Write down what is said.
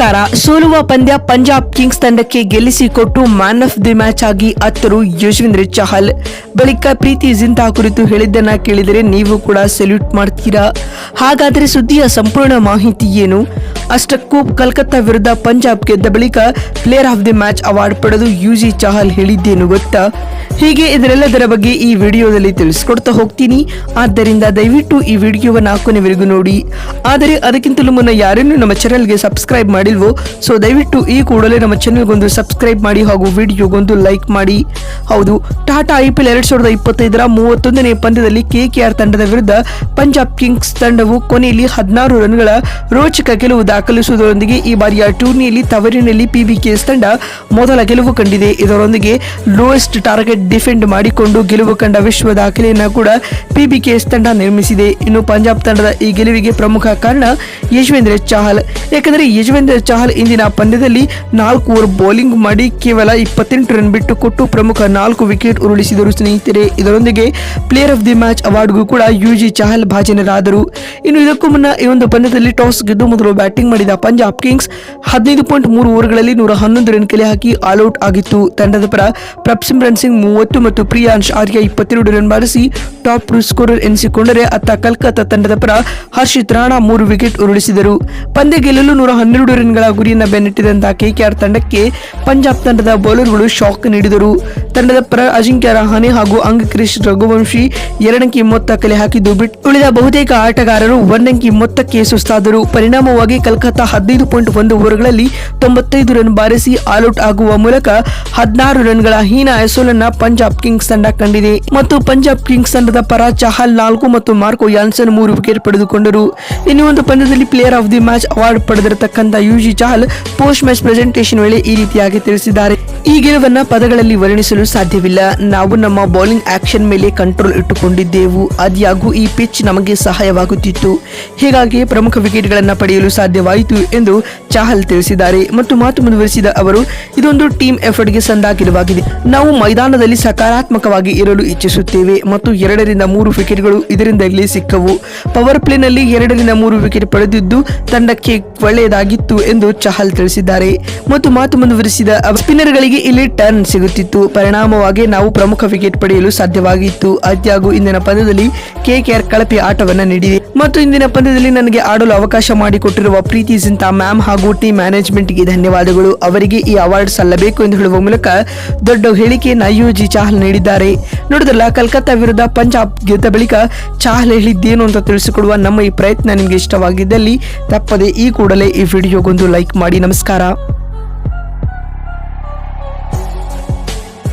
ನಮಸ್ಕಾರ. ಸೋಲುವ ಪಂದ್ಯ ಪಂಜಾಬ್ ಕಿಂಗ್ಸ್ ತಂಡಕ್ಕೆ ಗೆಲ್ಲಿಸಿಕೊಟ್ಟು ಮ್ಯಾನ್ ಆಫ್ ದಿ ಮ್ಯಾಚ್ ಆಗಿ ಅತ್ತರು ಯಜುವೇಂದ್ರ ಚಹಲ್. ಬಳಿಕ ಪ್ರೀತಿ ಜಿಂತಾ ಕುರಿತು ಹೇಳಿದ್ದನ್ನ ಕೇಳಿದರೆ ನೀವು ಕೂಡ ಸೆಲ್ಯೂಟ್ ಮಾಡ್ತೀರಾ. ಹಾಗಾದರೆ ಸುದ್ದಿಯ ಸಂಪೂರ್ಣ ಮಾಹಿತಿ ಏನು? ಅಷ್ಟಕ್ಕೂ ಕಲ್ಕತ್ತಾ ವಿರುದ್ಧ ಪಂಜಾಬ್ ಗೆದ್ದ ಬಳಿಕ player of the match award ಪಡೆದು ಯುಜಿ ಚಹಲ್ ಹೇಳಿದ್ದೇನು ಗೊತ್ತಾ? ಹೀಗೆ ಇದರೆಲ್ಲದರ ಬಗ್ಗೆ ಈ ವಿಡಿಯೋದಲ್ಲಿ ತಿಳಿಸ್ಕೊಡ್ತಾ ಹೋಗ್ತೀನಿ. ಆದ್ದರಿಂದ ದಯವಿಟ್ಟು ಈ ವಿಡಿಯೋವನ್ನ ಕೊನೆವರೆಗೂ ನೋಡಿ. ಆದರೆ ಅದಕ್ಕಿಂತಲೂ ಮುನ್ನ ಯಾರೇನು ನಮ್ಮ ಚಾನೆಲ್ಗೆ ಸಬ್ಸ್ಕ್ರೈಬ್ ಮಾಡಿಲ್ವೋ ಸೊ ದಯವಿಟ್ಟು ಈ ಕೂಡಲೇ ನಮ್ಮ ಚಾನೆಲ್ಗೊಂದು ಸಬ್ಸ್ಕ್ರೈಬ್ ಮಾಡಿ ಹಾಗೂ ವಿಡಿಯೋಗೊಂದು ಲೈಕ್ ಮಾಡಿ. ಹೌದು, ಟಾಟಾ IPL 2025ರ 31ನೇ ಪಂದ್ಯದಲ್ಲಿ KKR ತಂಡದ ವಿರುದ್ಧ ಪಂಜಾಬ್ ಕಿಂಗ್ಸ್ ತಂಡವು ಕೊನೆಯಲ್ಲಿ 16 ರನ್ಗಳ ರೋಚಕ ಗೆಲುವು ದಾಖಲಿಸುವುದರೊಂದಿಗೆ ಈ ಬಾರಿಯ ಟೂರ್ನಿಯಲ್ಲಿ ತವರಿನಲ್ಲಿ PBKS ತಂಡ ಮೊದಲ ಗೆಲುವು ಕಂಡಿದೆ. ಇದರೊಂದಿಗೆ ಲೋಯೆಸ್ಟ್ ಟಾರ್ಗೆಟ್ ಡಿಫೆಂಡ್ ಮಾಡಿಕೊಂಡು ಗೆಲುವು ಕಂಡ ವಿಶ್ವ ದಾಖಲೆಯನ್ನು ಕೂಡ PBKS ತಂಡ ನಿರ್ಮಿಸಿದೆ. ಇನ್ನು ಪಂಜಾಬ್ ತಂಡದ ಈ ಗೆಲುವಿಗೆ ಪ್ರಮುಖ ಕಾರಣ ಯಜುವೇಂದ್ರ ಚಹಲ್. ಯಾಕಂದರೆ ಯಜುವೇಂದ್ರ ಚಹಲ್ ಇಂದಿನ ಪಂದ್ಯದಲ್ಲಿ 4 ಓವರ್ ಬೌಲಿಂಗ್ ಮಾಡಿ ಕೇವಲ 28 ರನ್ ಬಿಟ್ಟು ಕೊಟ್ಟು ಪ್ರಮುಖ 4 ವಿಕೆಟ್ ಉರುಳಿಸಿದರು ಸ್ನೇಹಿತರೆ. ಇದರೊಂದಿಗೆ ಪ್ಲೇಯರ್ ಆಫ್ ದಿ ಮ್ಯಾಚ್ ಅವಾರ್ಡ್ಗೂ ಕೂಡ ಯುಜಿ ಚಹಲ್ ಭಾಜನರಾದರು. ಇನ್ನು ಇದಕ್ಕೂ ಮುನ್ನ ಈ ಒಂದು ಪಂದ್ಯದಲ್ಲಿ ಟಾಸ್ ಗೆದ್ದು ಮೊದಲು ಬ್ಯಾಟಿಂಗ್ ಮಾಡಿದ ಪಂಜಾಬ್ ಕಿಂಗ್ಸ್ 15.3 ಓವರ್ಗಳಲ್ಲಿ 111 ರನ್ ಕಲೆ ಹಾಕಿ ಆಲ್ಔಟ್ ಆಗಿತ್ತು. ತಂಡದ ಪರ ಪ್ರಭ್ಸಿಮ್ರನ್ ಸಿಂಗ್ 30 ಮತ್ತು ಪ್ರಿಯಾಂಶ್ ಆರ್ಯ 22 ರನ್ ಬಾರಿಸಿ ಟಾಪ್ ಸ್ಕೋರರ್ ಎನಿಸಿಕೊಂಡರೆ ಅತ್ತ ಕಲ್ಕತ್ತಾ ತಂಡದ ಪರ ಹರ್ಷಿತ್ ರಾಣಾ 3 ವಿಕೆಟ್ ಉರುಳಿಸಿದರು. ಪಂದ್ಯ ಗೆಲ್ಲಲು 112 ರನ್ಗಳ ಗುರಿಯನ್ನು ಬೆನ್ನಟ್ಟಿದಂತಹ KKR ತಂಡಕ್ಕೆ ಪಂಜಾಬ್ ತಂಡದ ಬೌಲರ್ಗಳು ಶಾಕ್ ನೀಡಿದರು. ತಂಡದ ಪರ ಅಜಿಂಕ್ಯ ರಹಾನೆ ಹಾಗೂ ಅಂಕಿತ್ ರಘುವಂಶಿ 2 ಅಂಕಿ ಮೊತ್ತ ಕಲೆ ಹಾಕಿದ್ದು ಬಿಟ್ಟು ಉಳಿದ ಬಹುತೇಕ ಆಟಗಾರರು 1 ಅಂಕಿ ಮೊತ್ತಕ್ಕೆ ಸುಸ್ತಾದರು. ಪರಿಣಾಮವಾಗಿ ಕಲ್ಕತ್ತಾ 15.1 ಓವರ್ಗಳಲ್ಲಿ 95 ರನ್ ಬಾರಿಸಿ ಆಲ್ಔಟ್ ಆಗುವ ಮೂಲಕ 16 ರನ್ಗಳ ಹೀನ ಎಸೋಲನ್ನ ಪಂಜಾಬ್ ಕಿಂಗ್ಸ್ ತಂಡ ಕಂಡಿದೆ. ಮತ್ತು ಪಂಜಾಬ್ ಕಿಂಗ್ಸ್ ತಂಡದ ಪರ ಚಹಲ್ 4 ಮತ್ತು ಮಾರ್ಕೋ ಯಾನ್ಸನ್ 3 ವಿಕೆಟ್ ಪಡೆದುಕೊಂಡರು. ಇನ್ನು ಒಂದು ಪಂದ್ಯದಲ್ಲಿ player of the match award ಪಡೆದಿರತಕ್ಕಂತ Yuzi Chahal post match presentation ವೇಳೆ ಈ ರೀತಿಯಾಗಿ ತಿಳಿಸಿದ್ದಾರೆ. ಈ ಗೆಲುವನ್ನ ಪದಗಳಲ್ಲಿ ವರ್ಣಿಸಲು ಸಾಧ್ಯವಿಲ್ಲ. ನಾವು ನಮ್ಮ ಬೌಲಿಂಗ್ ಆಕ್ಷನ್ ಮೇಲೆ ಕಂಟ್ರೋಲ್ ಇಟ್ಟುಕೊಂಡಿದ್ದೆವು. ಆದ್ಯಾಗೂ ಈ ಪಿಚ್ ನಮಗೆ ಸಹಾಯವಾಗುತ್ತಿತ್ತು. ಹೀಗಾಗಿ ಪ್ರಮುಖ ವಿಕೆಟ್ಗಳನ್ನು ಪಡೆಯಲು ಸಾಧ್ಯವಾಯಿತು ಎಂದು ಚಹಲ್ ತಿಳಿಸಿದ್ದಾರೆ. ಮತ್ತು ಮಾತು ಮುಂದುವರಿಸಿದ ಅವರು, ಇದೊಂದು ಟೀಮ್ ಎಫರ್ಟ್ಗೆ ಸಂದ ಗೆಲುವಾಗಿದೆ. ನಾವು ಮೈದಾನದಲ್ಲಿ ಸಕಾರಾತ್ಮಕವಾಗಿ ಇರಲು ಇಚ್ಛಿಸುತ್ತೇವೆ ಮತ್ತು 2 ರಿಂದ 3 ವಿಕೆಟ್ಗಳು ಇದರಿಂದಲೇ ಸಿಕ್ಕವು. ಪವರ್ ಪ್ಲೇನಲ್ಲಿ 2 ರಿಂದ 3 ವಿಕೆಟ್ ಪಡೆದಿದ್ದು ತಂಡಕ್ಕೆ ಒಳ್ಳೆಯದಾಗಿತ್ತು ಎಂದು ಚಹಲ್ ತಿಳಿಸಿದ್ದಾರೆ. ಮತ್ತು ಮಾತು ಮುಂದುವರಿಸಿದ ಸ್ಪಿನ್ನರ್ಗಳಿಗೆ ಇಲ್ಲಿ ಟರ್ನ್ ಸಿಗುತ್ತಿತ್ತು. ಪರಿಣಾಮವಾಗಿ ನಾವು ಪ್ರಮುಖ ವಿಕೆಟ್ ಪಡೆಯಲು ಸಾಧ್ಯವಾಗಿತ್ತು. ಆದ್ಯಾಗೂ ಇಂದಿನ ಪಂದ್ಯದಲ್ಲಿ KKR ಕಳಪೆ ಆಟವನ್ನ ನೀಡಿದೆ ಮತ್ತು ಇಂದಿನ ಪಂದ್ಯದಲ್ಲಿ ನನಗೆ ಆಡಲು ಅವಕಾಶ ಮಾಡಿಕೊಟ್ಟಿರುವ ಪ್ರೀತಿ ಜಿಂತಾ ಮ್ಯಾಮ್ ಹಾಗೂ ಟೀಮ್ ಮ್ಯಾನೇಜ್ಮೆಂಟ್ಗೆ ಧನ್ಯವಾದಗಳು. ಅವರಿಗೆ ಈ ಅವಾರ್ಡ್ ಸಲ್ಲಬೇಕು ಎಂದು ಹೇಳುವ ಮೂಲಕ ದೊಡ್ಡ ಹೇಳಿಕೆಯನ್ನು ಯುಜಿ ಚಹಲ್ ನೀಡಿದ್ದಾರೆ. ನೋಡಿದ್ರಲ್ಲ, ಕಲ್ಕತ್ತಾ ವಿರುದ್ಧ ಪಂಜಾಬ್ ಗೆದ್ದ ಬಳಿಕ ಚಹಲ್ ಹೇಳಿದ್ದೇನು ಅಂತ ತಿಳಿಸಿಕೊಡುವ ನಮ್ಮ ಈ ಪ್ರಯತ್ನ ನಿಮಗೆ ಇಷ್ಟವಾಗಿದ್ದಲ್ಲಿ ತಪ್ಪದೆ ಈ ಕೂಡಲೇ ಈ ವಿಡಿಯೋಗೊಂದು ಲೈಕ್ ಮಾಡಿ. ನಮಸ್ಕಾರ.